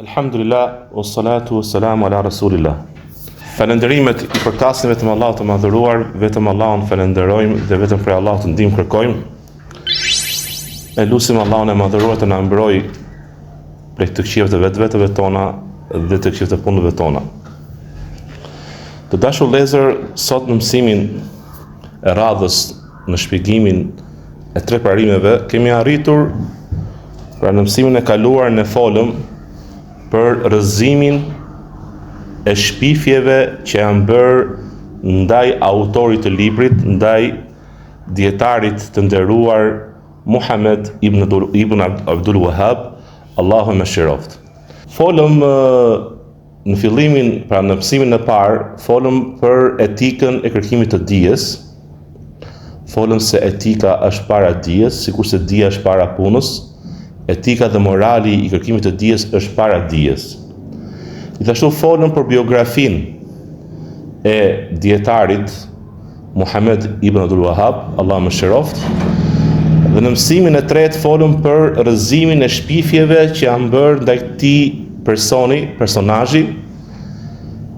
Alhamdulillah, wassalatu wassalamu ala rasulillah. Falënderimet i përkasin vetëm Allahut të madhëruar, vetëm Allahun falenderojmë dhe vetëm prej Allahut ndihmë kërkojmë. E lutim Allahun e madhëruar të na mbrojë prej të këqijave të vetëve tona dhe të këqijave të punëve tona. Të dashur vëllezër, sot në mësimin e radhës në shpjegimin e tre parimeve kemi arritur, pra në mësimin e kaluar ne folëm për rrëzimin e shpifjeve që janë bërë ndaj autorit të librit, ndaj dietarit të nderuar Muhammed ibn Abdul Wahhab, Allahu më shëroft. Folëm në fillimin, pra në mësimin e parë, folëm për etikën e kërkimit të dijes. Folëm se etika është para dijes, sikurse dija është para punës. Etika dhe morali i kërkimit të dijes është para dijes. Gjithashtu folëm për biografinë e dietarit Muhammed ibn Abdul Wahhab, Allah më shëroft. Dhe në mësimin e tretë folëm për rrëzimin e shpifjeve që janë bërë ndaj këtij personazhi,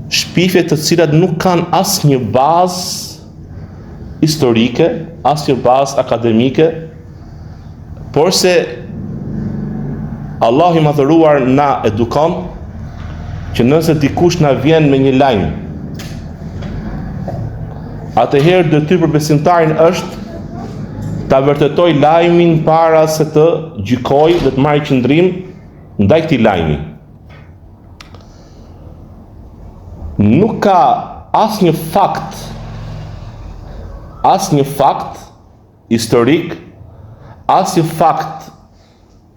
shpifje të cilat nuk kanë asnjë bazë historike, asnjë bazë akademike, por se Allah i madhëruar na edukon që nëse dikush na vjen me një lajm, atëherë detyrë për besimtarin është ta vërtetoj lajmin para se të gjykojë dhe të marrë qëndrim ndaj këtij lajmi. Nuk ka asnjë fakt historik, asnjë fakt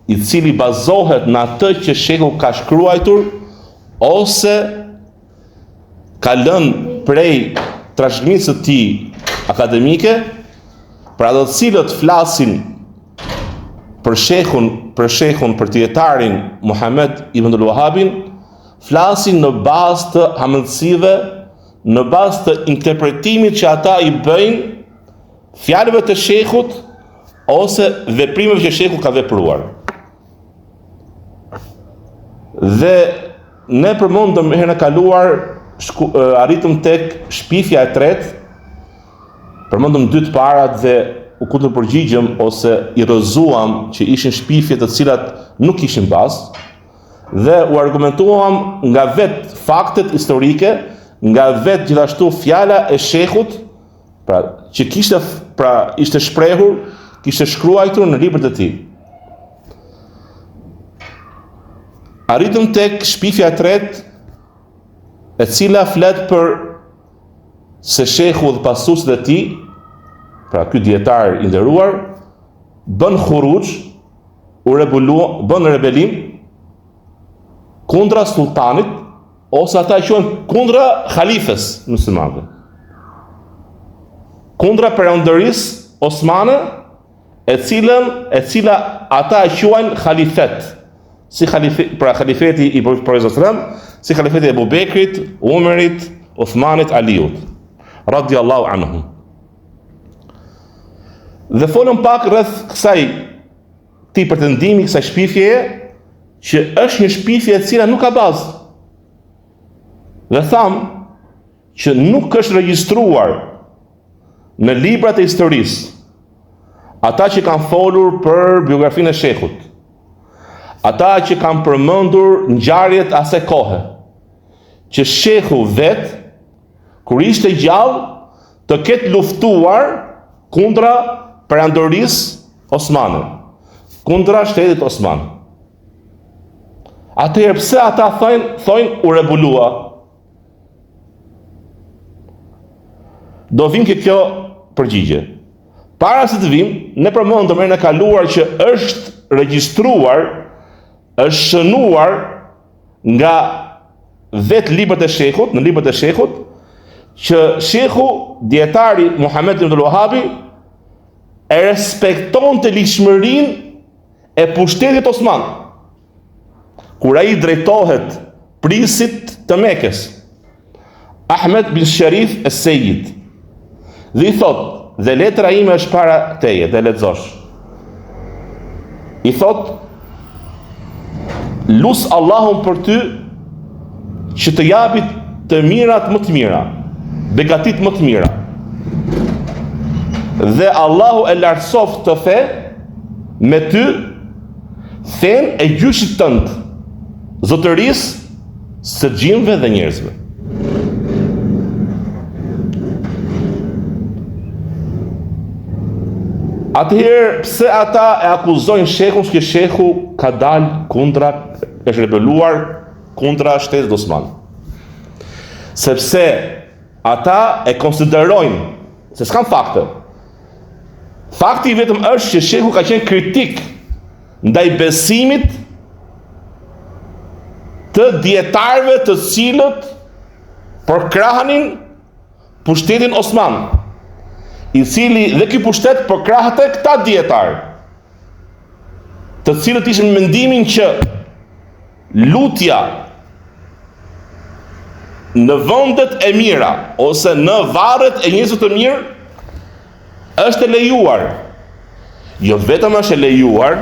i cili bazohet në atë që shehu ka shkruajtur ose ka lënë prej trashëgimisë të tij akademike, pra ato të cilët flasin për shehun, për dietarin Muhammed ibn Abdul Wahhabin, flasin në bazë të hamendësive, në bazë të interpretimit që ata i bëjnë fjalëve të shehut ose veprimeve që shehu ka vepruar. Dhe ne përmendëm herën e kaluar, arritëm tek shpifja e tretë, përmendëm dy të parat dhe u kundërpërgjigjëm ose i rrëzuam që ishin shpifje të cilat nuk kishin bazë, dhe u argumentuam nga vetë faktet historike, nga vetë gjithashtu fjala e shehut, pra që ishte shprehur, kishte shkruajtur në librat e tij. Arritëm tek shpifja e tretë, e cila flet për se shehu dhe pasuesit e tij, pra ky dietar i nderuar, bën khuruj, bën rebelim kundra sultanit, ose ata e quajnë kundra halifes muslimanëve, kundra perandërisë osmane, e cila ata e quajnë halifet. Si khalifeti i Profetit sallallahu, si khalifeti e Abu Bekrit, Umerit, Uthmanit, Aliut, radhiyallahu anhum. Dhe folëm pak rreth kësaj pretendimi, kësaj shpifjeje, që është një shpifje e cila nuk ka bazë. Dhe tham që nuk është regjistruar në librat e historisë, ata që kanë folur për biografinë e shehut, ata që kanë përmendur ngjarjet asaj kohe, që shehu vet, kur ishte gjallë, të ketë luftuar kundra perandorisë osmane, kundra shtetit osman. Atëherë pse ata thonë u rebulua? Do vim kjo përgjigje. Para se të vim, ne përmendëm herën e kaluar që është regjistruar, është shënuar nga vetë librat e shehut, në librat e shehut, që shehu, dietari Muhammed ibn Abdul Wahhabi, e respektonte ligjshmërinë e pushtetit osman, kur ai drejtohet prisit të Mekës, Ahmed bin Sharif es-Sejid, dhe i thot, dhe letra ime është para teje, dhe lexosh. I thot, Lut Allahun për ty që të japi të mirat më të mira, begatit më të mira. Dhe Allahu e lartësoft të the me ty fen e gjyshit tënd, zotërisë së gjinëve dhe njerëzve. Atëherë pse ata e akuzojnë shehun që shehu ka dalë kundra, është rebeluar kundra shtetit Osman? Sepse ata e konsiderojnë se s'kan fakte. Fakti vetëm është që shehu ka qenë kritik ndaj besimit të dietarëve të cilët përkrahanin pushtetin Osman, i cili dhe ky pushtet përkrahante këta dietarë, të cilët ishin mendimin që lutja në vendet e mira ose në varret e njerëzve të mirë është e lejuar. Jo vetëm është e lejuar,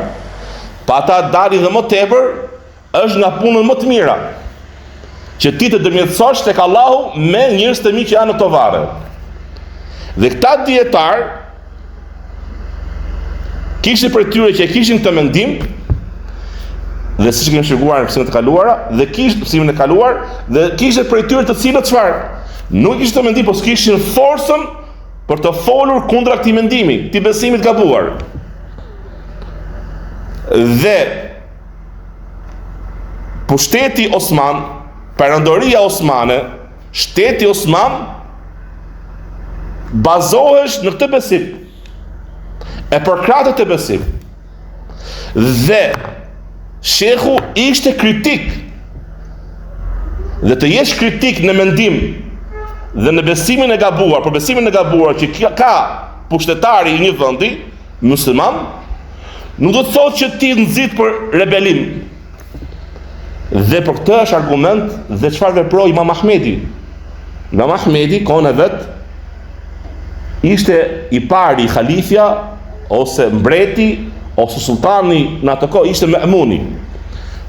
pa ta dalin dhe më tepër, është nga punën më të mira që ti të dërmjetësosh tek Allahu me njerëz të mirë që janë në to varre. Dhe këta dietar kishin për tyre që kishin këtë mendim, dhe siç kemi shpjeguar në mësimet e kaluara, dhe mësimin e kaluar, dhe kishin për tyre të cilët çfarë? Nuk kishin të mendim, por kishin forcën për të folur kundra këtij mendimi, këtij besimit gabuar. Dhe pushteti Osman, perandoria osmane, shteti Osman bazohesh në këtë besim, e përkratë të besim. Dhe shehu ishte kritik, dhe të jesh kritik në mendim dhe në besimin e gabuar, për besimin e gabuar që ka pushtetari i një vendi musliman, nuk do të thotë që ti nxit për rebelim. Dhe për këtë është argument dhe çfarë veproi Imam Ahmedi. Imam Ahmedi kohën e vet ishte i pari i halifja, ose mbreti, ose sultani në atë kohë ishte Ma'muni.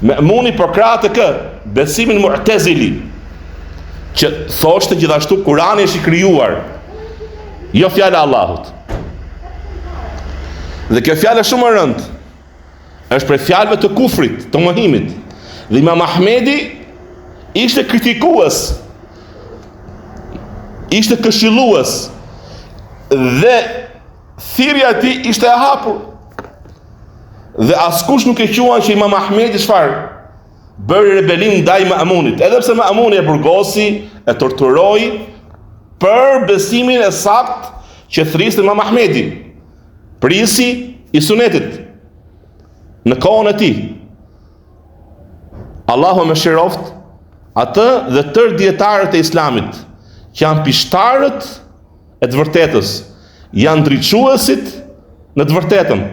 Ma'muni përkrahte kë besimin Mu'tazili, që thoshte gjithashtu Kurani është i krijuar, jo fjala e Allahut. Dhe kjo fjalë është shumë e rëndë, është prej fjalëve të kufrit, të mohimit. Dhe Imam Ahmedi ishte kritikues, ishte këshillues, dhe thirrja e tij ishte e hapur. Dhe askush nuk e quan që Imam Ahmedi çfarë? Bëri rebelim ndaj Ma'munit, edhe pse Ma'muni e burgosi, e torturoi për besimin e saktë që thristi Imam Ahmedi, prisi i sunetit në kohën e tij. Allahu më shëroft atë dhe tërë dietarët e Islamit që janë pishtarët e të vërtetës, janë ndriçuesit në të vërtetën.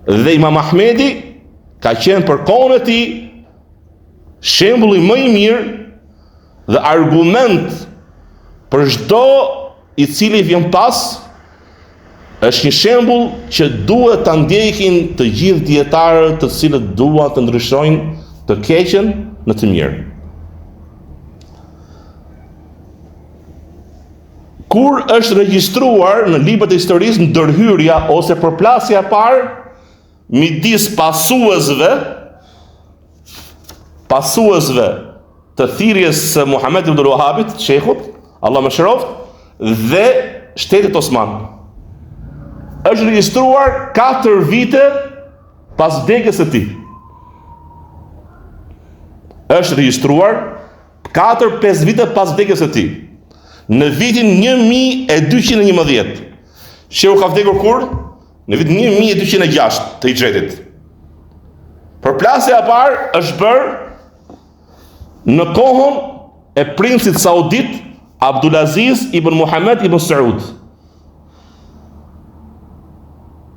Dhe Imam Ahmedi ka qenë për kohën e tij shembulli më i mirë dhe argument për çdo i cili vjen pas. Është një shembull që duhet ta ndjekin të gjithë dietarët të cilët duan të ndryshojnë të keqen në të mirë. Kur është regjistruar në librat e historisë ndërhyrja ose përplasja e parë midis pasuesve të thirrjes së Muhamedit ibn Wahhabit, shehut, Allah më shëroft, dhe shtetit Osman. Është regjistruar 4 vite pas vdekjes së tij. Është regjistruar 4-5 vite pas vdekjes së tij. Në vitin 1211. Shehu ka vdekur kur? Në vitin 1206 të Hijretit. Përplasja e parë është bërë në kohën e princit saudit Abdulaziz ibn Muhammad ibn Saud.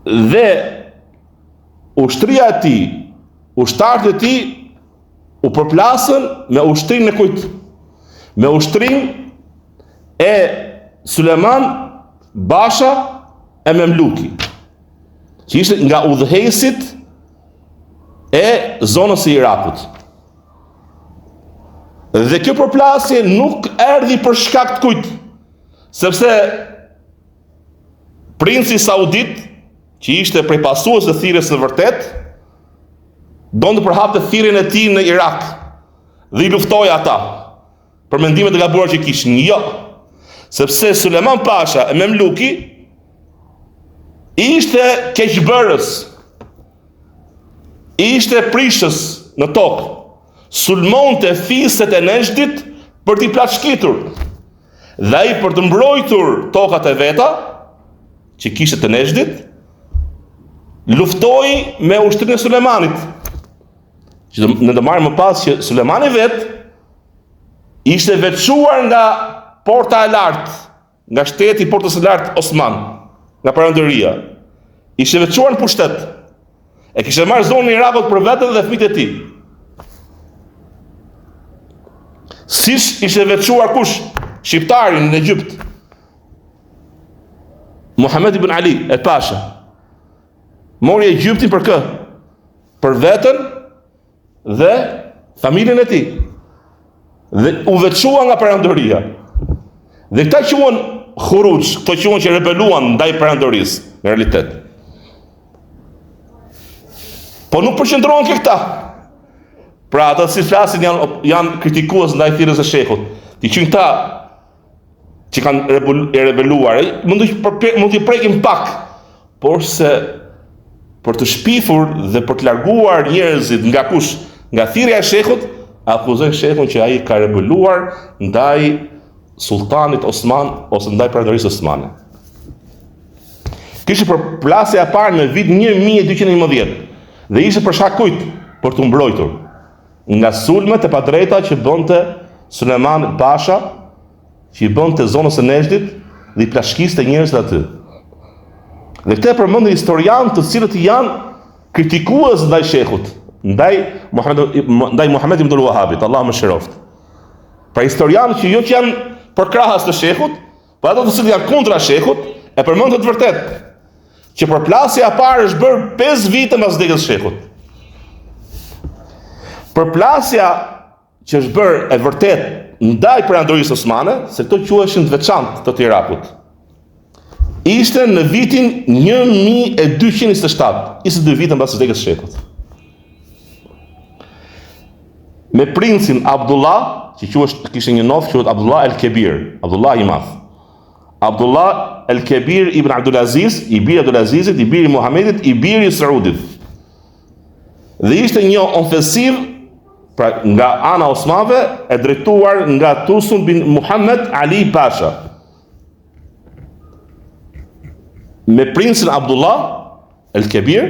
Dhe ushtria e tij, ushtarët e tij u përplasën me ushtrinë e kujt? Me ushtrinë e Suleman Basha e Memluki, që ishte nga udhëheqësit e zonës së Irakut. Dhe kjo përplasje nuk erdhi për shkak të kujt, sepse princi saudit, që ishte prej pasues të thirrjes së vërtet, donte të përhapte thirrjen e tij në Irak dhe i luftoi ata për mendimet e gabuara që kishin. Jo, sepse Suleman Pasha e Memluki ishte keqbërës, ishte prishës në tokë, sulmonte fiset e Nejdit për t'i plashkitur, dhe ai për të mbrojtur tokat e veta që kishte të Nejdit, luftoi me ushtrinë e Sulemanit. Që ne do marrim më pas që Sulemani vet ishte veçuar nga porta e lartë, nga shteti i portës së lartë Osman, nga Perëndëria. Ishte veçuar në pushtet. E kishte marrë zonën e Irakut për veten dhe fëmijët e tij. Siç ishte veçuar kush? Shqiptarin në Egjipt, Muhammed ibn Ali el Pasha. Mori Egjiptin për kë? Për veten dhe familjen e tij. Dhe u veçua nga Perëndëria. Dhe këta quhen khuruj, këto quhen që rebeluan ndaj Perëndërisë, në realitet. Po nuk përqendrohen këta. Pra ata si flasin janë kritikues ndaj thirrjes së shehut. Ti qenë këta që kanë rebeluar, mund t'i prekim pak, por se për të shpifur dhe për të larguar njerëzit nga kush, nga thirrja e shehut, akuzojnë shehun që ai ka rebeluar ndaj sultanit Osman ose ndaj Perëndërisë Osmane. Kishte përplasja e parë në vit 1211 dhe ishte për shkak kujt? Për të mbrojtur nga sulmet e padrejta që bënte Suleman Pasha, që i bënte zonës së Nejdit dhe i plashkiste njerëzit aty. Dhe këtë përmendën historianë të cilët janë kritikues ndaj shehut, ndaj Muhammed ibn al-Wahhabit, Allahu mëshiroft. Pra historianë që jo që janë përkrahas të shehut, por ato të cilët janë kundra shehut, e përmendën të vërtet që përplasja e parë është bërë 5 vite pas vdekjes së shehut. Përplasja që është bërë e vërtet ndaj Perëndërisë Osmane, se këto quheshin të veçantë të Irakut, ishte në vitin 1227, 22 vite pas vdekjes së shehut. Me princin Abdullah, që kishte një nof quhet Abdullah el-Kebir, Abdullah i Madh. Abdullah el-Kebir ibn Abdulaziz, i biri Abdulazizit, i biri Muhamedit, i biri Saudit. Dhe ishte një ofensiv pra nga ana Osmanëve e drejtuar nga Tusun bin Muhammed Ali Pasha. Me princin Abdullah el-Kebir,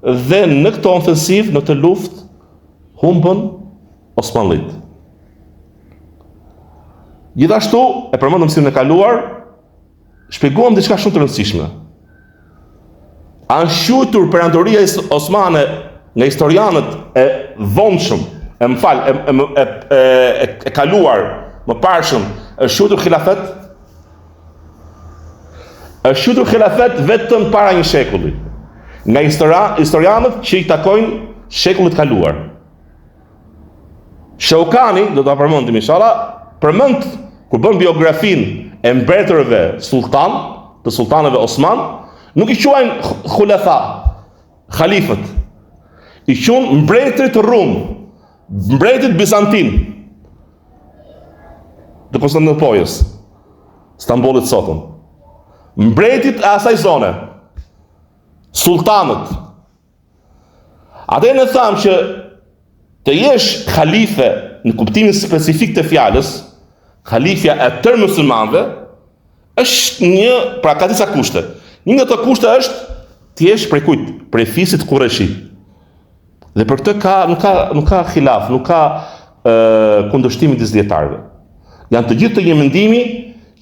dhe në këtë ofensiv, në këtë luftë, humbën Osmanlit. Gjithashtu, e përmendëm mësimin e kaluar, shpjeguam diçka shumë të rëndësishme. Anshutur Perëndëria Osmane nga historianët e vonshëm, e kaluar, më parshëm, është shutur khilafet? Është shutur khilafet vetëm para një shekulli, nga historianët që i takojnë shekullit kaluar. Shaukani, do ta përmendim inshallah, përmend kur bën biografinë e mbretërve sultan, të sultanëve Osman, nuk i quajnë khulafa, khalifët. I quajnë mbretërit rum, mbretërit bizantin. Të Konstantinopolës, Stambollit sotëm. Mbretit e asaj zone, sultanët. Atë ne thamë që të jesh khalife në kuptimin specifik të fjalës, khalifja e tërë muslimanëve, është një, pra ka disa kushte. Një nga ato kushte është të jesh prej kujt? Prej fisit Qurayshi. Dhe për këtë nuk ka khilaf, nuk ka kundërshtim midis dietarëve. Janë të gjithë të një mendimi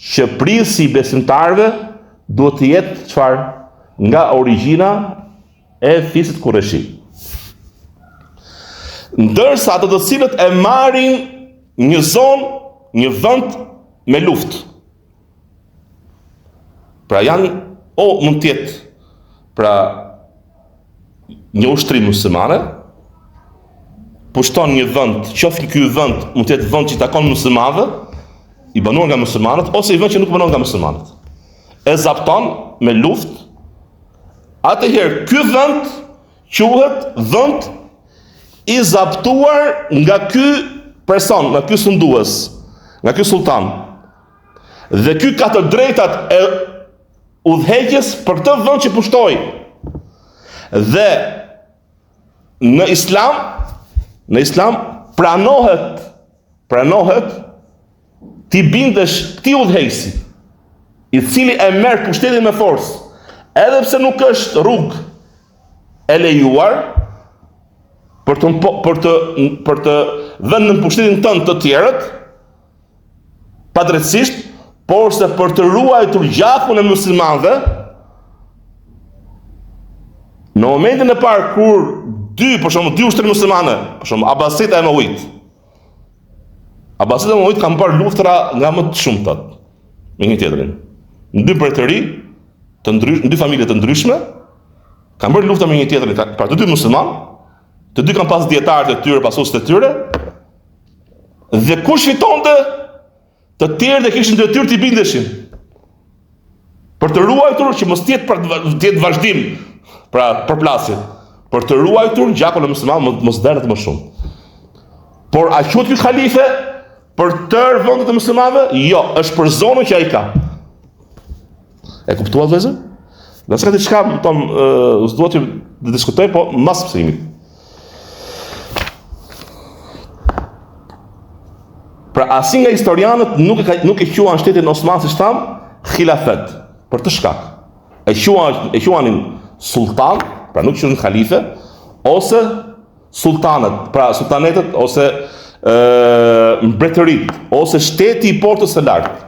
që prisi besimtarëve duhet të jetë çfarë? Nga origjina e fisit Qurayshi. Ndërsa ato të cilët e marrin një zonë, një vend me luftë. Pra janë, mund të jetë pra një ushtri muslimane, pushton një vend, qoftë ky vend mund të jetë vend që takon muslimanëve, i banuar nga muslimanët, ose i vend që nuk banon nga muslimanët. E zapton me luftë, atëherë ky vend quhet vend i zaptuar nga ky person, nga ky sundues, nga ky sultan. Dhe ky ka të drejtat e udhëheqjes për këtë vend që pushtoi. Dhe në Islam pranohet ti bindesh ti udhëheqësi, i cili e merr pushtetin me forcë, edhe pse nuk është rrugë e lejuar për të vënë në pushtetin tënd të tjerët, padrejtisht, por se për të ruajtur gjakun e muslimanëve, në momentin e parë kur dy ushtri muslimane, për shembull Abasit e Emawit kanë bërë luftra nga më të shumtat me një tjetrin. Në dy mbretëri, në dy familje të ndryshme, kanë bërë lufta me një tjetrin, pra të dy muslimanë, të dy kanë pas dietarët e tyre, pasuesit e tyre, dhe kush fitonte, të tjerë dhe kishin detyrë t'i bindeshin për të ruajtur që mos t'jetë vazhdim, pra përplasje, për të ruajtur gjakun e muslimanëve mos derret më shumë. Por a quhet ky halife për tërë vendet e muslimanëve? Jo, është për zonën që ai ka. E kuptuat vëllezër? Nëse ka diçka, s'dua të diskutoj, po mas mësimit. Pra asnjë nga historianët nuk e quan shtetin Osman si shtam khilafet, për të shkak. E quanin sultan, pra nuk quanin halife, ose sultanët, pra sultanetet, ose mbretërit, ose shteti i portës së lartë.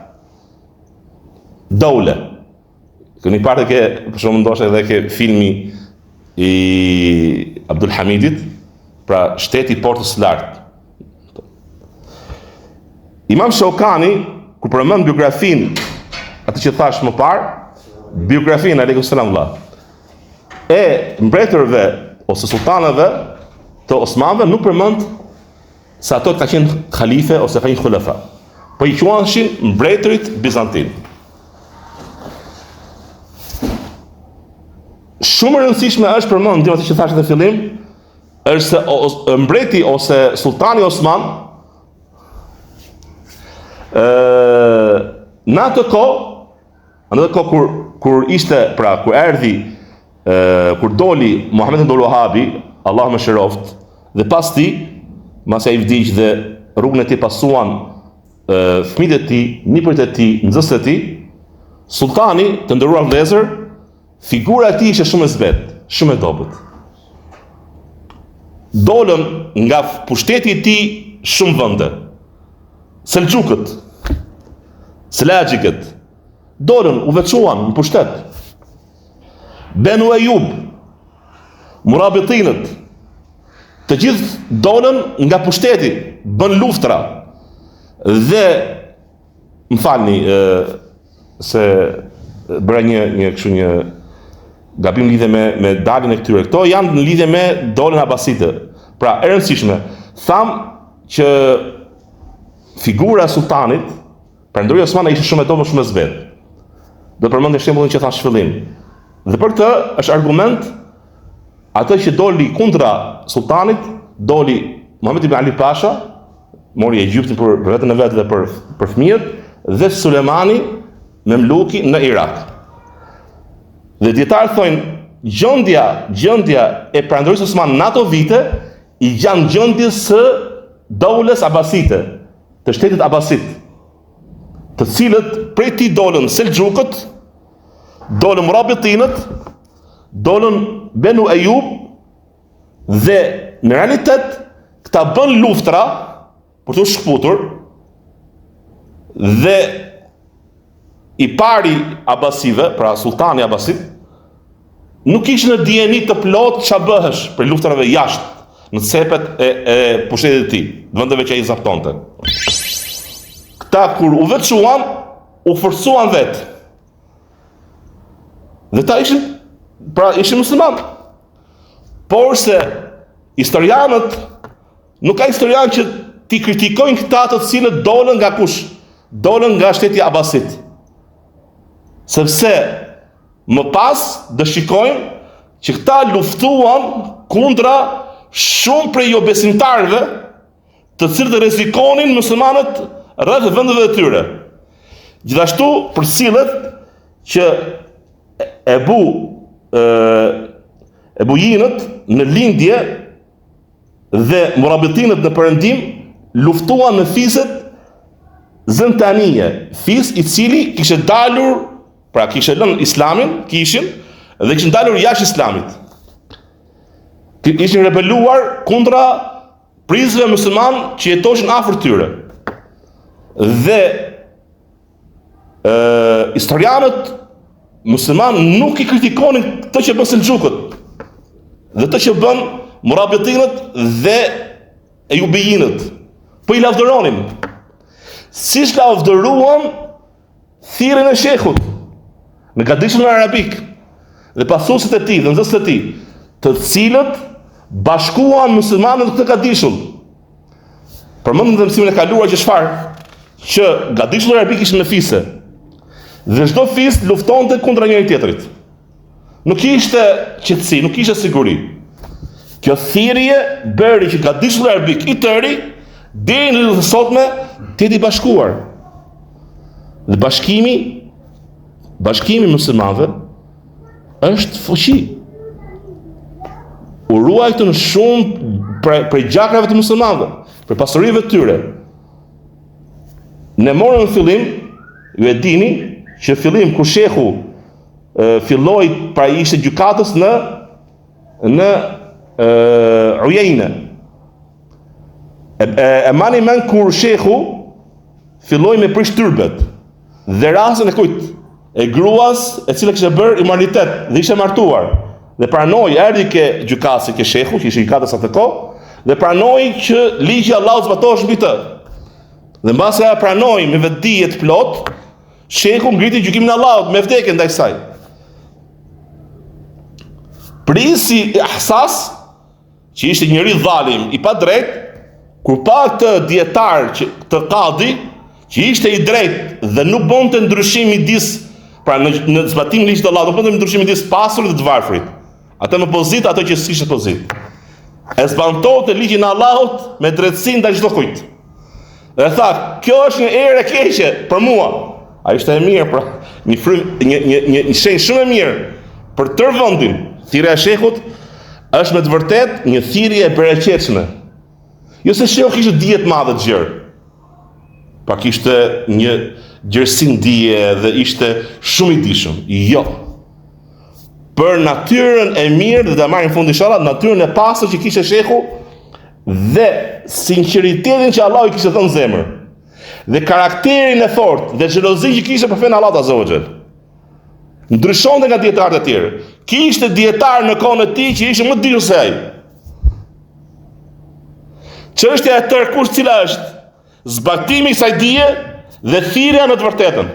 Dawle. Këni parë për shumë ndoshta edhe ke filmi i Abdul Hamidit, pra shteti i portës së lartë. Imam Shaukani, kur përmend biografin, atë që thash më parë, biografin alaykum salam e mbretërve ose sultanëve të Osmanëve nuk përmend se ato ka qenë khalife ose ka qenë khulafa, po i quajnë mbretërit bizantin. Shumë e rëndësishme është përmend atë që thash në fillim, është se mbreti ose sultani Osman në atë kohë kur ishte, pra kur erdhi, kur doli Muhammed ibn Wahabi, Allahu më shëroft, dhe pas ti, masi ai vdiq dhe rrugën e tij pasuan fëmijët e tij, nipërit e tij, nxënësit e tij, sultani, të nderuar vëllezër, figura e tij ishte shumë e zbet, shumë e dobët. Dolën nga pushteti i tij shumë vende. Selgjukët, Selajikët, dolën, u veçuan në pushtet. Benu Ejub, Murabitinët, të gjithë dolën nga pushteti, bën luftra. Dhe, më falni, se bëra një gabim lidhe me daljen e këtyre. Këto janë në lidhje me dolën Abasite. Pra, e rëndësishme, tham që figura e sultanit, Perëndori Osmani ishte shumë e dobët, shumë e zbet. Do përmendë shembullin që thash fillim. Dhe për këtë është argument atë që doli kundra sultanit, doli Muhammed ibn Ali Pasha, mori Egjiptin për veten e vet dhe për fëmijët, dhe Sulejmani Memluki në Irak. Dhe dietarët thonë gjendja e Perandorisë Osman në ato vite i gjanë gjendjes së Dawles Abasite, të shtetit Abasit, të cilët prej ti dolën Selgjukët, dolën Murabitinët, dolën Benu Ejub, dhe në realitet këta bën luftra për të shkputur, dhe i pari Abasive, pra sultani Abasit, nuk ishte në dijeni të plot ç'a bëhesh për luftrave jashtë, në cepet e pushtetit të tij, vendeve që ai zaptonte. Këta kur u veçuan, u forcuan vetë. Dhe ta ishin musliman. Por se historianët Nuk ka historian që ti kritikojnë këta të cilët dolën nga kush? Dolën nga shteti Abasit. Sepse më pas dëshikojnë që këta luftuan kundra shumë prej jo besimtarëve, të cilët rrezikonin muslimanët rreth vendeve të tyre. Gjithashtu përcillet që Ebu Jinët në lindje dhe Murabitinët në perëndim luftuan me fiset Zëntanije, fis i cili kishte dalur, pra kishte lënë islamin, dhe kishin dalur jashtë islamit. Ishin rebeluar kundra prizve musliman që jetoshin afër tyre. Dhe historianët musliman nuk i kritikonin të që bën Selxhukët dhe të që bën Murabitinët dhe Ejubijinët, po i lavdëronin. Siç lavdëruan thirrjen e shehut në gadishën arabik dhe pasuesit e tij dhe nxënësit e tij, të cilët bashkuan muslimanët në këtë gadishën. Përmendëm në mësimin e kaluar që çfarë? Që gadishët arabik ishin në fise. Dhe çdo fis luftonte kundra njëri tjetrit. Nuk ishte qetësi, nuk ishte siguri. Kjo thirrje bëri që gadishët arabik i tëri deri në ditën e sotme të jetë i bashkuar. Dhe bashkimi muslimanëve është fuqi. U ruajtën shumë prej gjakrave të muslimanëve, prej pasurive të tyre. Ne morëm në fillim, ju e dini, që fillim kur shehu filloi pra ishte gjykatës në Ujejne. E mani men kur shehu filloi me prish tyrbet dhe rastin e kujt? E gruas e cila kishte bërë imoralitet dhe ishte martuar. Dhe pranoi, erdhi ke gjykatësi ke shehu, që ishte gjykatës atë kohë, dhe pranoi që ligji i Allahut zbatohesh mbi të. Dhe mbasi ajo pranoi me vetdije të plot, shehu ngriti gjykimin e Allahut me vdekje ndaj saj. Prisi i Ahsas, që ishte njëri dhalim i padrejt, kur pa këtë dietar, këtë kadi, që ishte i drejtë dhe nuk bënte ndryshim midis, pra në zbatim ligjit të Allahut, nuk bënte ndryshim midis pasurit dhe të varfrit. Atë në pozitë, ato që s'kishte pozitë. E zbantonte ligjin e Allahut me drejtësi ndaj çdo kujt. Dhe tha, kjo është një erë e keqe për mua. Ai ishte e mirë, pra, një shenjë shumë e mirë për tërë vendin. Thirrja e shehut është me të vërtetë një thirrje e bereqetshme. Jo se shehu kishte dije të mëdha të gjerë. Pa kishte një gjerësi dije dhe ishte shumë i dijshëm. Jo. Për natyrën e mirë, dhe ta marrim fund inshallah, natyrën e pastër që kishte shehu dhe sinqeritetin që Allahu i kishte dhënë në zemër. Dhe karakterin e fortë dhe xhelozinë që kishte për fen Allahut azza wa xal. Ndryshonte nga dietarët e tjerë. Kishte dietar në kohën e tij që ishte më të ditur se ai. Çështja e tërë kush cila është? Zbatimi i kësaj dije dhe thirrja në të vërtetën.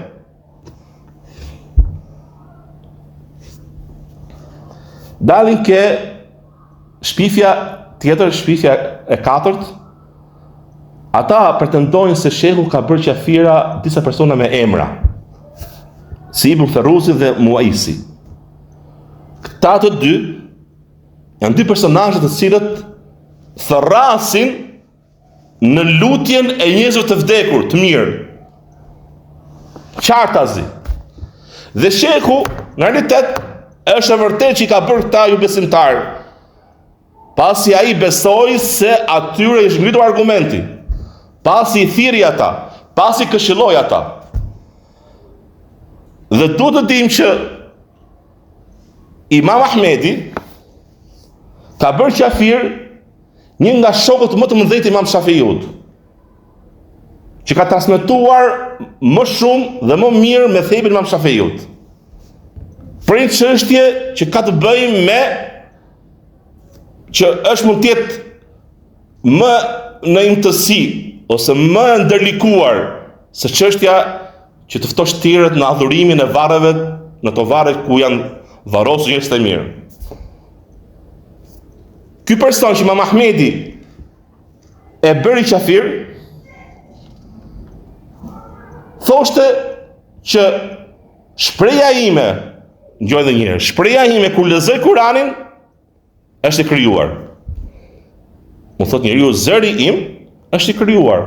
Dalin ke shpifja tjetër, shpifja e katërt. Ata pretendojnë se shehu ka bërë qafira disa persona me emra, si Ibn Ferruzi dhe Muaisi. Këta të dy janë dy personazhe të cilët thërrasin në lutjen e njerëzve të vdekur, të mirë. Qartazi. Dhe shehu në realitet është e vërtetë që i ka bërë këta ju besimtarë, pasi ai besoi se atyre është ngritur argumenti, pasi i thirrri ata, pasi këshilloi ata. Dhe duhet të dim që Imam Ahmedi ka bërë qafir një nga shokët më të mëdhenj të Imam Shafiut, që ka transmetuar më shumë dhe më mirë me thebin Imam Shafiut. Për një çështje që ka të bëjë me që është mund të jetë më në imtësi ose më ndërlikuar se çështja që të ftosh tjerët në adhurimin e varreve në to varre ku janë varrosur njerëz të mirë. Ky person që Imam Ahmedi e bëri qafir, thoshte që shpreja ime, ngjoj edhe një herë, shpreja ime kur lexoj Kur'anin është e krijuar. Më thot njeriu, zëri im është i krijuar.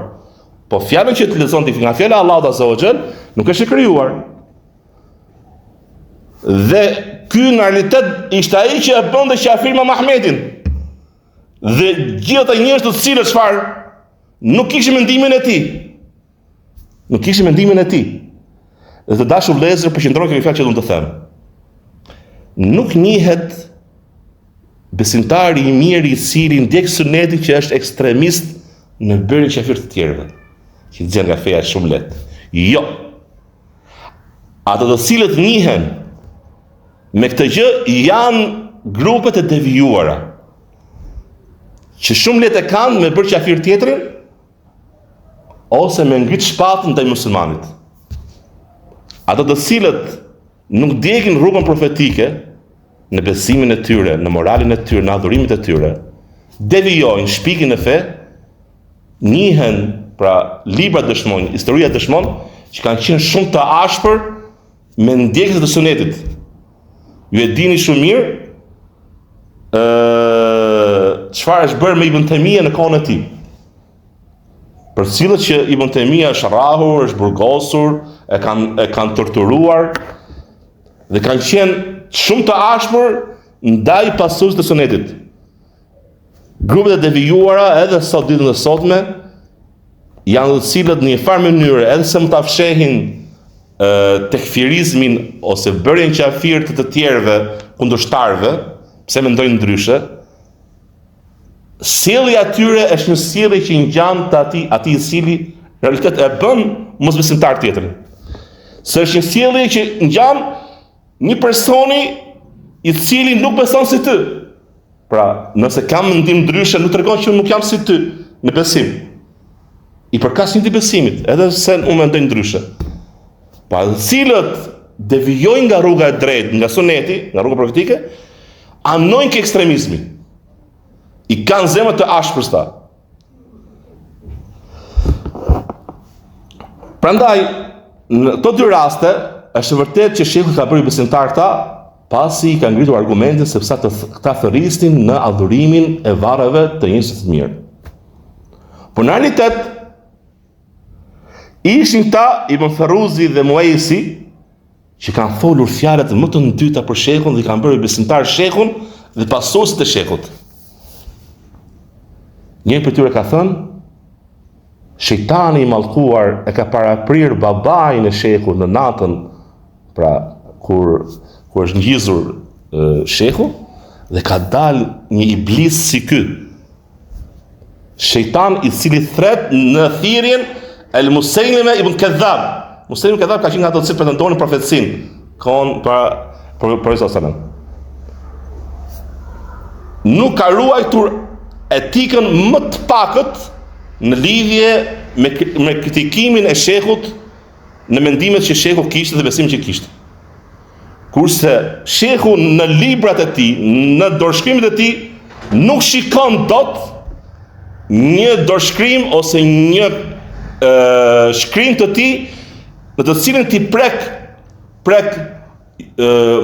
Po fjalën që të lexon ti nga fjala e Allahut Azza wa Jall nuk është e krijuar. Dhe ky në realitet ishte ai që e bënte qafir me Muhamedit. Dhe gjithë ata njerëz të cilët çfarë nuk kishin mendimin e tij. Nuk kishin mendimin e tij. Dhe të dashur vëllezër, përqendrohen këto fjalë që do të them. Nuk njihet besimtari i mirë i cili ndjek sunetin që është ekstremist në bërjen e qafir të tjerëve, që gjen nga feja shumë lehtë. Jo. Ato të cilët njihen me këtë gjë janë grupet e devijuara, që shumë lehtë e kanë me bërë qafir tjetrin ose me ngrit shpatën ndaj muslimanit. Ato të cilët nuk ndjekin rrugën profetike në besimin e tyre, në moralin e tyre, në adhurimet e tyre, devijojnë, shpikin e fe, njihen, pra libra dëshmojnë, historia dëshmon, që kanë qenë shumë të ashpër me ndjekës të sunetit. Ju e dini shumë mirë çfarë është bërë me Ibn Taymija në kohën e tij. Për cilët që Ibn Taymija është rrahur, është burgosur, e kanë torturuar dhe kanë qenë shumë të ashpër ndaj pasuesve të sunetit. Grupet e devijuara edhe sot ditën e sotme janë të cilët në një farë mënyrë edhe se më ta fshehin tekfirizmin ose bërjen qafir të tjerëve kundërshtarëve, pse mendojnë ndryshe, sjellja e tyre është një sjellje që ngjan të atij i cili në realitet e bën mosbesimtar tjetrin. Se është një sjellje që ngjan një personi i cili nuk beson si ty. Pra, nëse kam mendim ndryshe, nuk tregon që unë nuk jam si ty në besim. I përkas një besimit, edhe se unë mendoj ndryshe. Pa të cilët devijojnë nga rruga e drejtë, nga suneti, nga rruga profetike, anojnë ke ekstremizmi. I kanë zemër të ashpërsta. Prandaj, në këto dy raste, është vërtet që shehu ka bërë besimtar këta, pasi i ka ngritur argumente sepse këta thërrisnin në adhurimin e varreve të njerëzve të mirë. Por në realitet ishin ta Ibn Ferruzi dhe Muaisi që kanë folur fjalët më të ndyta për shehun dhe kanë bërë besimtar shehun dhe pasuesit e shehut. Njëri për tyre ka thënë, shejtani i mallkuar e ka paraprir babain e shehut në natën, pra kur është ngjizur shehu, dhe ka dalë një iblis si ky. Shejtan i cili thret në thirrjen El Musailime ibn Kadhab. Musailime ibn Kadhab ka qenë nga ato që pretendonin profetësinë kohën para profetit sallallahu alajhi wasallam. Nuk ka ruajtur etikën më të pakët në lidhje me kritikimin e shehut në mendimet që shehu kishte dhe besimin që kishte. Kurse shehu në librat e tij, në dorëshkrimet e tij, nuk shikon dot një dorëshkrim ose një shkrim të tij në të cilin ti prek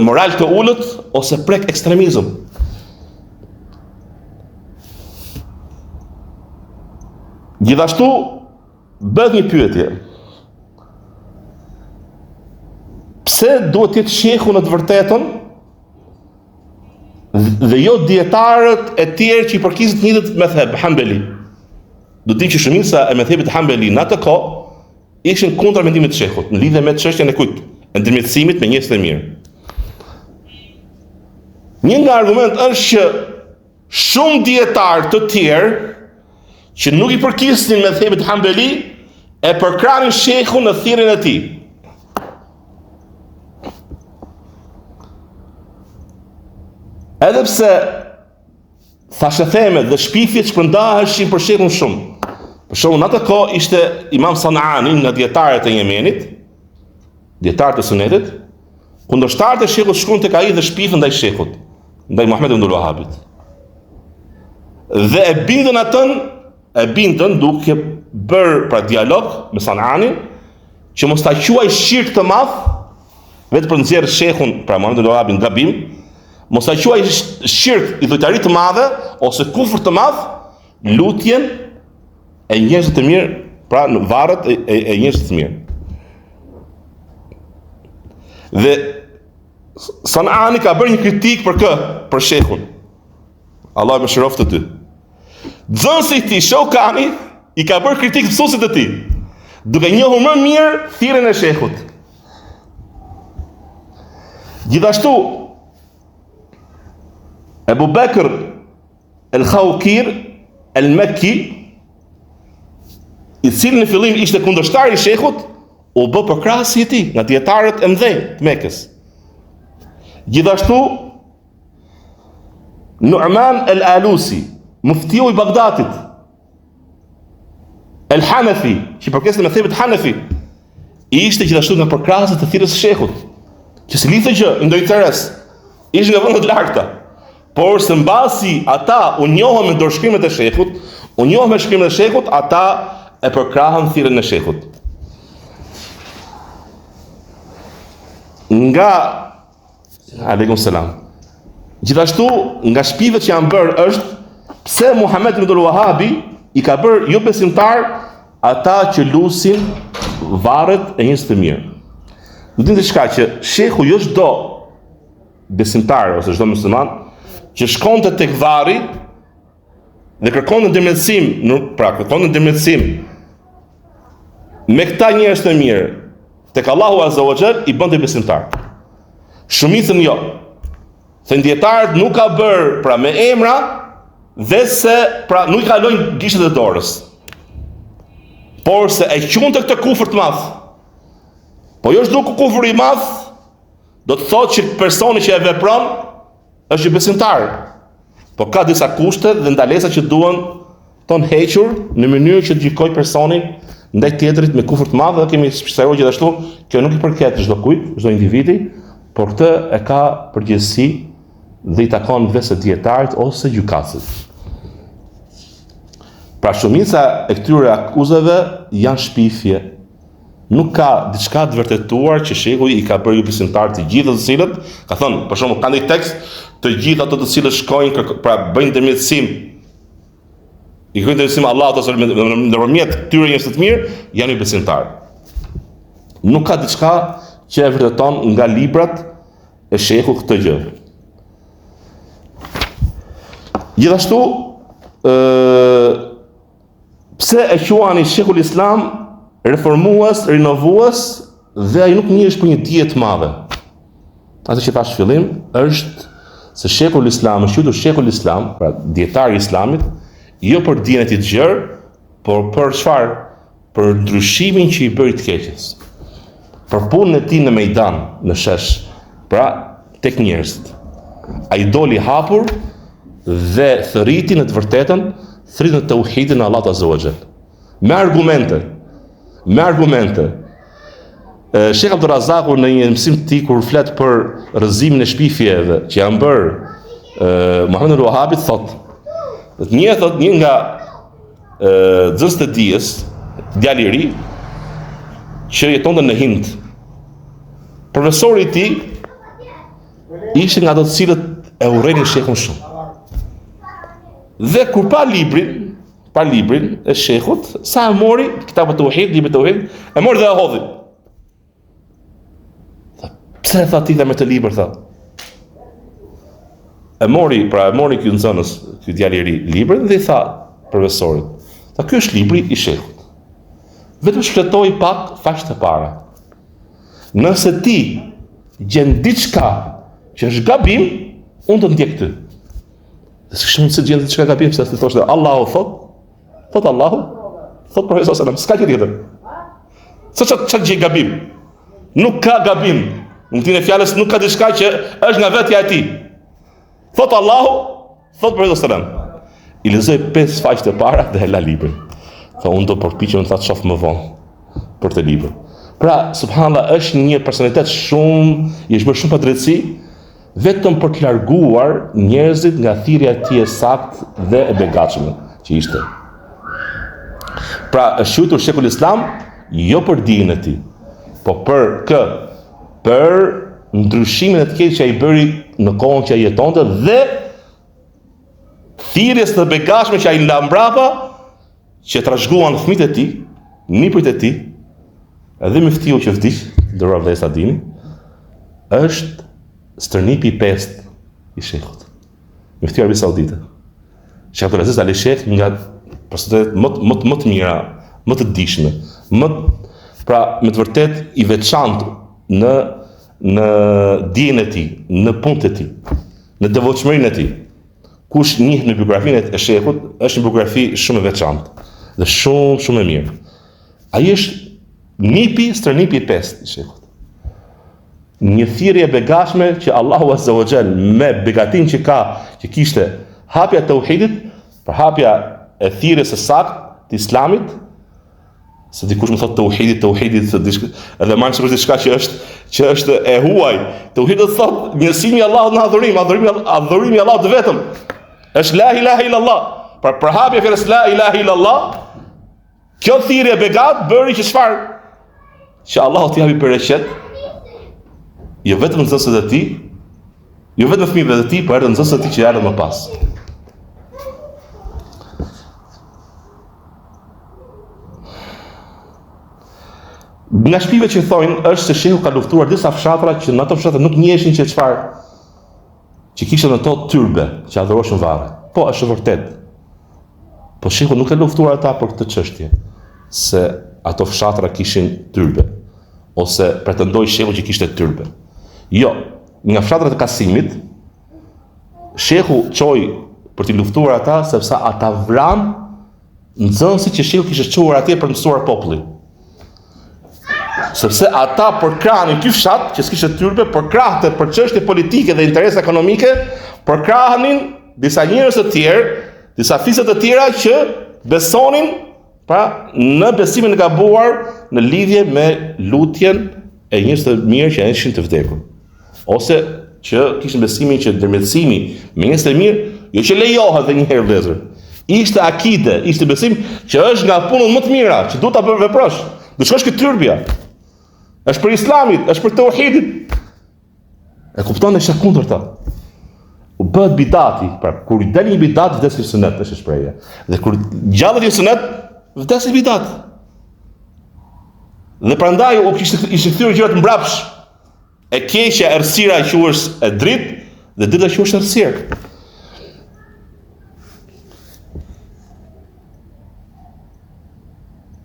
moral të ulët ose prek ekstremizëm. Gjithashtu bëhet një pyetje. Pse duhet të jetë shehu në të vërtetën dhe jo dietarët e tjerë që i përkisin të njëjtët mezheb Hanbeli? Do të dimë që shumica e mezhebit Hanbeli në atë kohë ishin kundër mendimit të shehut në lidhje me çështjen e kujt, e ndërmjetësimit me njerëz të mirë. Një nga argument është që shumë dietarë të tjerë që nuk i përkisnin mezhebit Hanbeli e përkranin shehun në thirrjen e tij. Edhe pse thashë themet dhe shpifjet shpërndaheshin për shehun shumë. Për shembull, në atë kohë ishte Imam Sanani nga dietarët e Yemenit, dietarët e Sunetit, kundërshtarët e shehut shkuan tek ai dhe shpifën ndaj shehut, ndaj Muhamedit ibn Wahhabit. Dhe e bindën atën e bindën duke bërë pra dialog me San'anin që mos ta quaj shirk të madh, vetë për nxjerr shehun pra Muhamedit ibn Wahabin gabim, mos ta quaj shirk idhujtari të madhe ose kufër të madh, lutjen e njerëzve të mirë, pra në varret e njerëzve të mirë. Dhe San'ani ka bërë një kritik për shehun. Allah më shëroftë të ty. Nxënësi i tij Shokani i ka bërë kritik mësuesit të tij, duke njohur më mirë thirrjen e shehut. Gjithashtu Ebu Bekr el-Khawkir el-Mekki, i cili në fillim ishte kundërshtar i shehut, u bë përkrahasi i tij nga dietarët e mëdhenj të Mekës. Gjithashtu Nu'man el-Alusi, muftiu i Bagdadit, el-Hanafi, që përkesën me thebet Hanafi, ishte gjithashtu nga përkrahësit të thirrjes së shehut, që si lidhte gjë, ndoj interes, ishte nga vendet larta, por se mbasi ata u njohën me dorëshkrimet e shehut, u njohën me shkrimet e shehut, ata e përkrahën thirrjen e shehut. Nga Aleikum selam. Gjithashtu, nga shpivet që janë bërë është pse Muhammed ibn Wahabi i ka bërë jo besimtar ata që lusin varret e njerëz të mirë. Në dinë diçka që shehu jo çdo besimtar ose çdo musliman që shkonte tek varri dhe kërkonte ndërmjetësim, kërkonte ndërmjetësim me këta njerëz të mirë tek Allahu Azza wa Jall, i bënte besimtar. Shumicën jo. Se dietarët nuk ka bërë pra me emra dhe se pra nuk i kalojnë gishtet e dorës. Por se e qunte këtë kufër të madh. Po jo çdo kufër i madh do të thotë që personi që e vepron është i besimtar. Po ka disa kushte dhe ndalesa që duhen ton hequr në mënyrë që të gjykojë personin ndaj tjetrit me kufër të madh, dhe kemi shpjeguar gjithashtu, kjo nuk i përket çdo kujt, çdo individi, por këtë e ka përgjegjësi dhe i takon vetë dietarit ose gjykatësit. Pra shumica e këtyre akuzave janë shpifje. Nuk ka diçka të vërtetuar që shehu i ka bërë ju besimtar të gjithë të cilët, ka thënë, për shembull, ka një tekst, të gjithë ato të cilët shkojnë pra bëjnë ndërmjetësim, i kërkojnë ndërmjetësim Allahut ose nëpërmjet këtyre njerëzve të mirë, janë ju besimtar. Nuk ka diçka që e vërteton nga librat e shehut këtë gjë. Gjithashtu, pse e quani Sheikhul Islam reformues, rinovues, dhe ai nuk njihesh për një dije të madhe. Atë që thash fillim është se Sheikhul Islam është quajtur Sheikhul Islam, pra dietari i Islamit, jo për dijen e tij të gjerë, por për çfarë? Për ndryshimin që i bëri të keqes. Për punën e tij në mejdan, në shesh, pra tek njerëzit. Ai doli hapur dhe thërriti në të vërtetën, thërriti në tauhidin e Allahut Azza wa Jall. Me argumente. Sheikh Abdul Razaku në një mësim të tij kur flet për rrëzimin e shpifjeve që janë bërë Muhammed ibn Wahabit, thotë, një nga nxënësit e dijes, djali i ri, që jetonte në Hind. Profesori i tij ishte nga ato të cilët e urrejnë shehun shumë. Dhe kur pa librin e shehut, sa e mori kitabut Tauhid, librin Tauhid, e mori dhe e hodhi. Pse e tha ti dhe me të libër, tha? E mori ky nxënës, ky djalë i ri, librin dhe i tha profesorit, tha, ky është libri i shehut. Vetëm shfletoj pak faqet e para. Nëse ti gjen diçka që është gabim, unë të ndjek ty. Dhe s'kishte mundësi të gjen diçka gabim, se ti thoshte Allahu thot Allahu, thot profeti sallallahu alajhi wasallam, s'ka gjë tjetër. Sa çfarë gjë gabim? Nuk ka gabim. Në tin e fjalës nuk ka diçka që është nga vetja e tij. Thot Allahu, thot profeti sallallahu alajhi wasallam. I lexoi 5 faqet e para dhe e la librin. Tha, unë do përpiqem ta shoh më vonë për të libër. Pra, subhanallah, është një personalitet i është bërë shumë pa drejtësi, vetëm për të larguar njerëzit nga thirrja e tij e saktë dhe e begatshme që ishte. Pra është quajtur Shekul Islam jo për dijen e tij, po për ndryshimin e të keq që ai bëri në kohën që ai jetonte dhe thirrjes të begatshme që ai la mbrapa, që trashëguan fëmijët e tij, nipërit e tij, edhe Miftiu që vdiq, nderuar vëllezër dini, është stërnipi i pestë i shehut. Miftiu Arabi Saudite. Sheikh Abdulaziz Ali Sheikh nga personalitetet më të mira, më të dijshme, pra me të vërtet i veçantë në dijen e tij, në punët e tij, në devotshmërinë e tij. Kush njeh në biografinë e shehut, është një biografi shumë e veçantë dhe shumë e mirë. Ai është stërnipi i pestë i shehut. Një thirrje e begatshme që Allahu Azza wa Jall me begatin që kishte hapja e tauhidit, për hapja e thirrjes së saktë të Islamit, se dikush më thot tauhidit, edhe marrë sikur diçka që është e huaj. Tauhidi thot njësimi i Allahut në adhurimi i Allahut vetëm. Është la ilaha illallah. Për hapja e fjalës la ilaha illallah, kjo thirrje begat bëri që çfarë? Që Allahu t'i japi bereqet, jo vetëm nxënësit e tij, jo vetëm fëmijëve të tij, por edhe nxënësit e tij që erdhën më pas. Nga shpive që thojnë është se shehu ka luftuar disa fshatra që në ato fshatra nuk njeshin që çfarë, që kishte në to tyrbe që adhuroshin varre. Po është vërtet. Po shehu nuk e luftuar ata për këtë çështje, se ato fshatra kishin tyrbe, ose pretendoi shehu që kishte tyrbe. Jo, nga fshatrat e Kasimit, shehu çoi për t'i luftuar ata sepse ata vran nxënësit që shehu kishte çuar atje për mësuar popullin. Sepse ata përkrahanin ky fshat që s'kishte tyrbe, përkrahte për çështje politike dhe interese ekonomike, përkrahanin disa njerëz të tjerë, disa fisë të tjera që besonin në besimin e gabuar në lidhje me lutjen e njerëz të mirë që ishin të vdekur, ose që kishin besimin që ndërmjetësimi me njerëz të mirë jo që lejohet edhe një herë vëllezër. Ishte akide, ishte besim që është nga punët më të mira, që duhet ta veprosh. Do shkosh këtë tyrbja. Është për Islamit, është për tauhidit. E kupton është kundërta. U bëhet bidati, pra kur i del një bidat vdes i sunet, është shprehja. Dhe kur gjallet i sunet, vdes i bidat. Dhe prandaj u ishte thyer gjërat mbrapsh. E keqja, errësira që është e dritë dhe drita që është errësirë.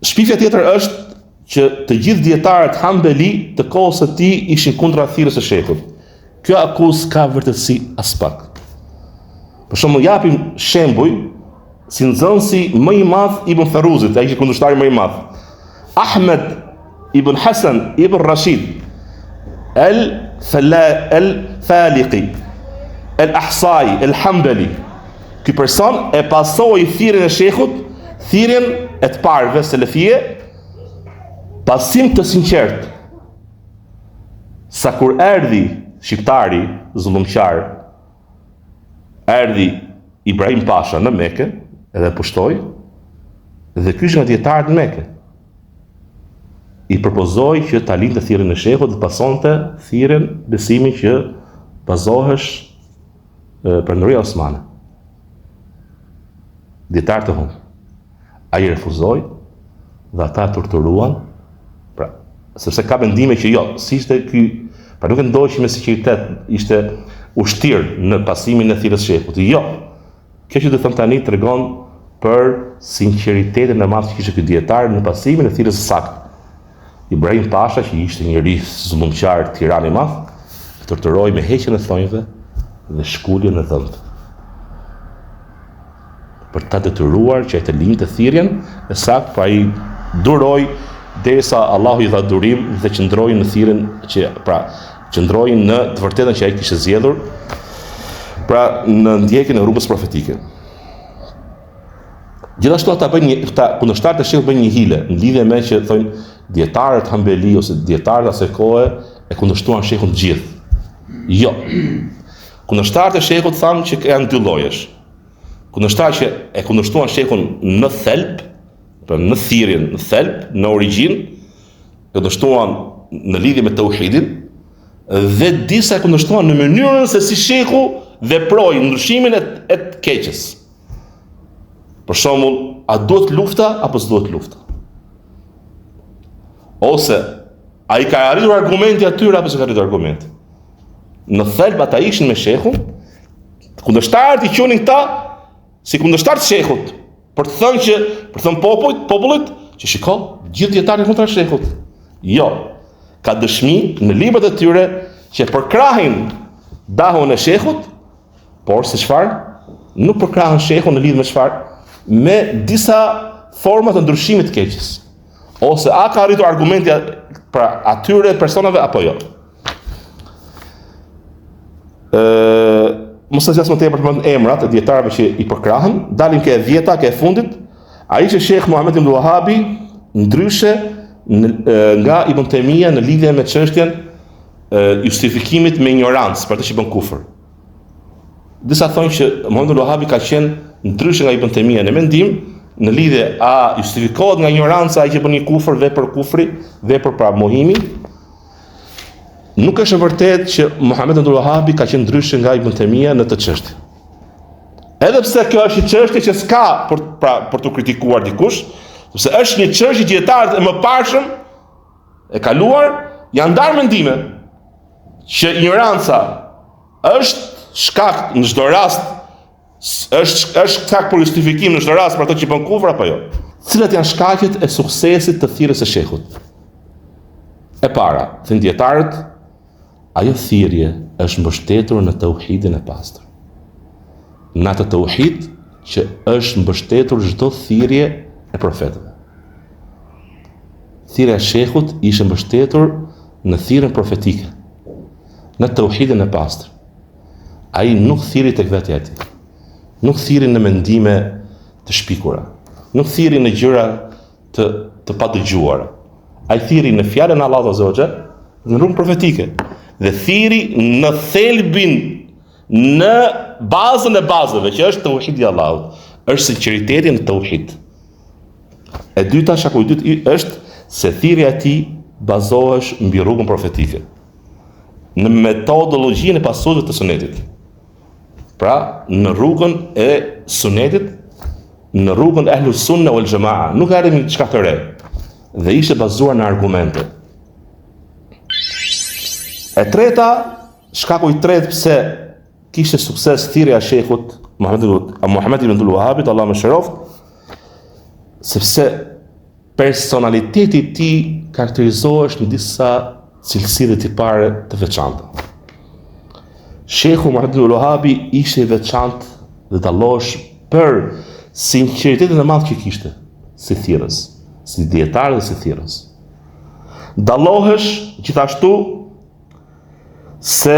Shpifja tjetër është që të gjithë dietarët Hambeli të kohës së tij ishin kundra thirrjes së shehut. Kjo akuzë ka vërtetësi as pak. Për shembull, japim shembuj si nxënësi më i madh Ibn Ferruzit, ai që kundërshtari më i madh. Ahmed ibn Hasan ibn Rashid el-Faliqi, el-Ahsai, el-Hambeli. Ky person e pasoi thirrjen e shehut, thirrjen e të parëve selefie, pasim të sinqert. Sa kur erdhi shqiptari zullumqar, erdhi Ibrahim Pasha në Mekë, edhe pushtoi, dhe ky është nga dietarët në Mekë. I propozoi që ta lindte thirrjen e shehut dhe pasonte thirrjen besimin që bazohesh Perëndoria Osmane. Dietar të humbur. Ai refuzoi dhe ata torturuan. Pra, sepse ka mendime që jo, si ishte ky, pra nuk e ndoqi me sinqeritet, ishte ushtir në pasimin e thirrjes së shehut. Jo. Kjo që do të them tani tregon për sinqeritetin e madh që kishte ky dietar në pasimin e thirrjes së saktë. Ibrahim Pasha, që ishte njëri zullumqar, tiran i madh, torturoi me heqjen e thonjve dhe shkuljen e dhëmbë. Për ta detyruar që ai të lindte thirrjen e saktë, pa ai duroi derisa Allahu i dha durim dhe qëndroi në thirrjen që qëndroi në të vërtetën që ai kishte zgjedhur, pra në ndjekjen e rrugës profetike. Gjithashtu ata kundërshtarët e shehut bëjnë një hile në lidhje me që thonë dietarët Hambeli ose dietarët asaj kohe e kundërshtuan shehun të gjithë. Jo. Kundërshtarët e shehut thanë që janë dy llojesh. Kundërshtarët që e kundërshtuan shehun në thelb Pra në thirrjen, në thelb, në origjinë, kundërshtuan në lidhje me tauhidin dhe disa kundërshtuan në mënyrën se si shehu veproi ndryshimin e të keqes. Për shembull, a duhet lufta apo s'duhet lufta? Ose a i ka arritur argumenti atyre apo s'ka arritur argumenti? Në thelb ata ishin me shehun, kundërshtarët i qunin këta si kundërshtar të shehut, për të thënë popullit që shiko, gjithë dietarët kundër shehut. Jo, ka dëshmi në librat e tyre që përkrahin dahun e shehut, por se çfarë? Nuk përkrahin shehun në lidhje me çfarë? Me disa forma të ndryshimit të keqes. Ose a ka arritur argumenti pra atyre personave apo jo? Mos e zgjas më tepër të përmend emrat e dietarëve që i përkrahen, dalim ke e 10-ta, ke e fundit. Ai që Sheikh Muhammed ibn Wahabi ndryshe nga Ibn Taymija në lidhje me çështjen justifikimit me ignorancë për të që bën kufër. Disa thonë që Muhammed ibn Wahabi ka qenë ndryshe nga Ibn Taymija në mendim, në lidhje a justifikohet nga ignoranca ai që bën një kufër, vepër kufri, vepër pra mohimi. Nuk është e vërtetë që Muhammed ibn Wahabi ka qenë ndryshe nga Ibn Taymija në të çështje. Edhe pse kjo është një çështje që s'ka për të kritikuar dikush, sepse është një çështje që dietarët e mëparshëm e kaluar janë ndarë mendime që ignoranca është shkak në çdo rast, është shkak për justifikim në çdo rast për ato që bën kufër apo jo. Cilat janë shkaqet e suksesit të thirrjes së shehut? E para, thënë dietarët, ajo thirrje është mbështetur në tauhidin e pastër. Në atë tauhid që është mbështetur çdo thirrje e profetëve. Thirrja e shehut ishte mbështetur në thirrjen profetike, në tauhidin e pastër. Ai nuk thirri tek vetja e tij. Nuk thirri në mendime të shpikura. Nuk thirri në gjëra të padëgjuara. Ai thirri në fjalën e Allahut Azza wa Jall, në rrugën profetike. Dhe thirri në thelbin, në bazën e bazëve, që është tauhidi i Allahut, është sinqeriteti në tauhid. E dyta, shaku i dytë është se thirrja e tij bazohesh mbi rrugën profetike, në metodologjinë e pasuesve të sunetit. Pra, në rrugën e sunetit, në rrugën e Ahlus Sunna wal Jamaa, nuk ka ardhur diçka të re, dhe ishte bazuar në argumente. E treta, shkaku i tretë pse kishte sukses thirrja e shehut Muhammed ibn Wahabit, Allah më shëroft, sepse personaliteti i tij karakterizohesh në disa cilësi dhe tipare të veçanta. Shehu Muhammed ibn Wahabi ishte i veçantë dhe dallohesh për sinqeritetin e madh që kishte si thirrës, si dietar dhe si thirrës. Dallohesh gjithashtu se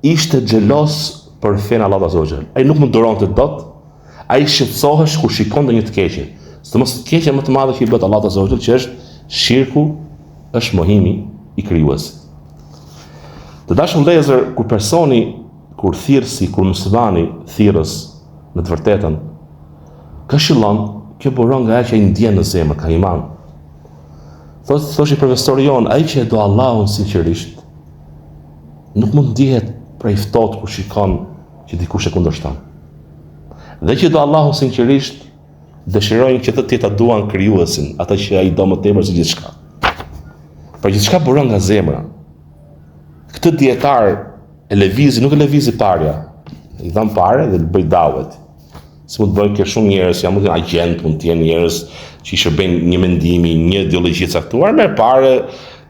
ishte xhelos për fen Allahut Azza wa Jall. Ai nuk munduronte dot, ai shqetësohesh kur shikonte një të keqe. Sidomos të keqja më të madhe që i bëhet Allahut Azza wa Jall, që është shirku, është mohimi i krijuesit. Të dashur vëllezër, kur thirrsi, kur muslimani thirrës në të vërtetën, këshillon, kjo buron nga ajo që ai ndjen në zemër, ka iman. Thoshi profesori jon, ai që e do Allahun sinqerisht, nuk mund ndihet pra i ftohtë kur shikon që dikush e kundërshton. Dhe që do Allahun sinqerisht, dëshirojnë që të ta duan krijuesin, ata që ai do më tepër se gjithçka. Pra gjithçka buron nga zemra. Këtë dietar e lëvizi, nuk e lëvizi parja. I dhan parë dhe bëj davet. Si mund të bëjnë kjo shumë njerëz, janë mund të jenë agent, mund të jenë njerëz që i shërbejnë një mendimi, një ideologji të caktuar, merr parë,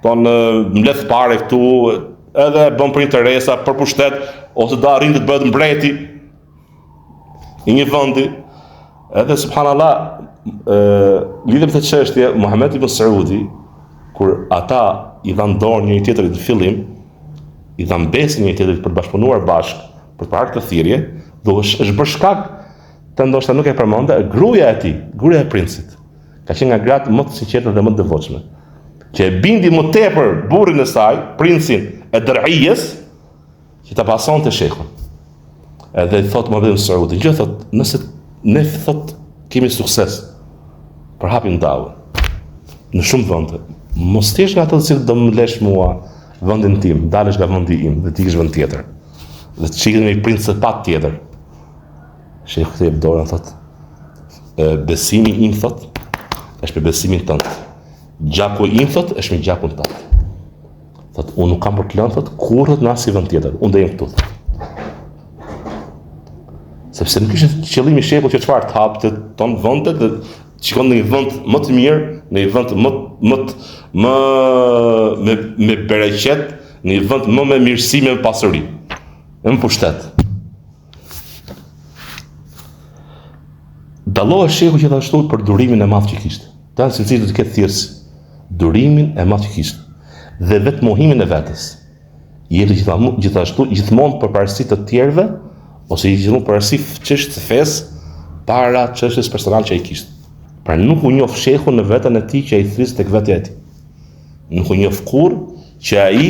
mbledh parë këtu, edhe bën për interesa, për pushtet, ose do arrin të bëhet mbreti i një vendi. Edhe subhanallah, lidhem të çështje Muhammed ibn Saudi, kur ata i dhanë dorë njëri tjetrit në fillim, i dhanë besë njëri tjetrit për të bashkëpunuar bashkë, për të parë këtë thirrje, dhe është bërë shkak të ndoshta nuk e përmendë, gruaja e tij, gruaja e princit, ka qenë nga gratë më të sinqerta dhe më të devotshme, që e bindi më tepër burrin e saj, princin e Dërhijes, që ta pasonte shehun. Edhe i thot Muhammed ibn Saudi, gjë thot, nëse ne thot kemi sukses, përhapin davën. Në shumë vende. Mos t'jesh nga ato që do më lesh mua vendin tim, dalësh nga vendi im dhe t'ikesh vend tjetër. Dhe të shiket me i princepat tjetër. Sheikh Kutayb dorën thot, besimi im thot, është me besimin tënd. Gjaku im thot, është me gjakun tënd. Thot, unë nuk kam për të lënë thot kurrë në asnjë vend tjetër. Unë do jem këtu. Sepse nuk ishte qëllimi i shehut që çfarë të hapte ton vendet dhe shikon në një vend më të mirë, në një vend më me bereqet, në një vend më me mirësi, me pasuri, me pushtet. Dallohet shehu gjithashtu për durimin e madh që kishte. Tan cilësi do të ketë thirrsi, durimin e madh që kishte dhe vetë mohimin e vetes. Jeti gjithmonë për parësi të tjerëve ose gjithmonë për parësi çështje të fesë para çështjes personale që ai kishte. Pra nuk u njoh shehun në veten e tij që ai thris tek vetja e tij. Nuk u njoh kurrë që ai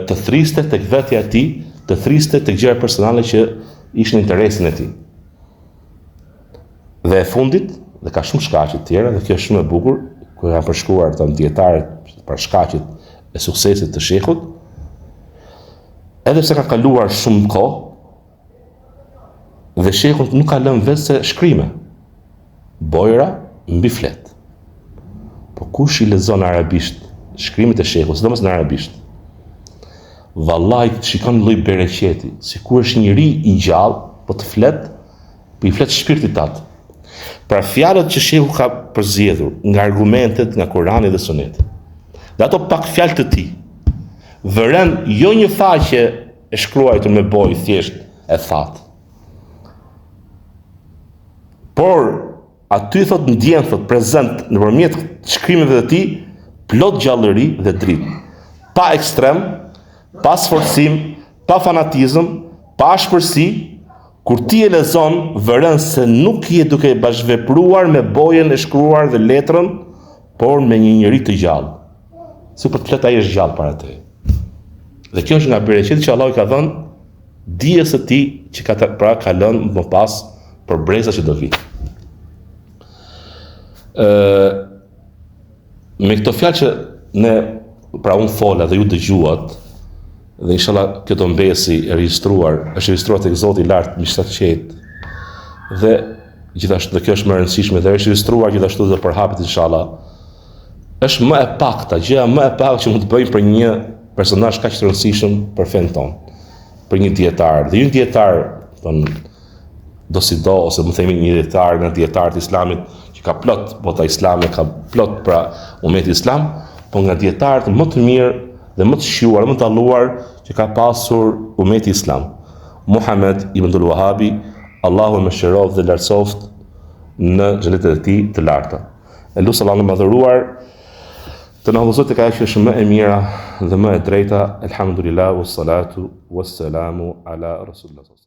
të thriste tek vetja e tij, të thriste tek gjëra personale që ishin në interesin e tij. Dhe e fundit, dhe ka shumë shkaqe të tjera, dhe kjo është shumë e bukur, ku kanë përshkruar të dietarët për shkaqet e suksesit të shehut, edhe pse ka kaluar shumë kohë, dhe shehu nuk ka lënë vetë se shkrime, bojra mbi flet. Po kush i lexon arabisht shkrimet e shehut, sidomos në arabisht, vallahi shikon lloj bereqeti, sikur është njëri i gjallë, po të flet, po i flet shpirtit atë. Pra fjalët që shehu ka përzgjedhur nga argumentet nga Kurani dhe Suneti. Dhe ato pak fjalë të tij vëren jo një faqe e shkruar me bojë thjesht e thatë. Por aty thot ndjen thot prezant nëpërmjet shkrimeve të tij plot gjallëri dhe dritë. Pa ekstrem, pa sforcim, pa fanatizëm, pa ashpërsi. Kur ti e lexon, vëren se nuk je duke bashkëvepruar me bojën e shkruar dhe letrën, por me një njerëz të gjallë. Si për të flet ai është gjallë para teje. Dhe kjo është nga bereqeti që Allah i ka dhënë dijes së tij që ka lënë më pas për breza që do vi. Me këto fjalë që ne unë fola dhe ju dëgjuat, dhe inshallah kjo do mbesi është regjistruar tek Zoti i lartë me shtat qet. Dhe gjithashtu kjo është më e rëndësishme dhe është regjistruar gjithashtu dhe përhapet inshallah. Është më e pakta, gjëja më e pakta që mund të bëjmë për një personazh kaq të rëndësishëm për fen ton, për një dietar. Dhe një dietar, do ose më themi një dietar nga dietarët e Islamit që ka plot bota islame, ka plot pra ummeti islam, po nga dietarët më të mirë dhe më të shjuar, më të dalluar që ka pasur ummeti islam. Muhammed ibn Abdul Wahhabi, Allahu e mëshiroft dhe lartësoft në xhenetet e tij të larta. E lutem Allahun e madhëruar të na udhëzojë tek ajo që është më e mira dhe më e drejta. Elhamdulillah wassalatu wassalamu ala rasulillah.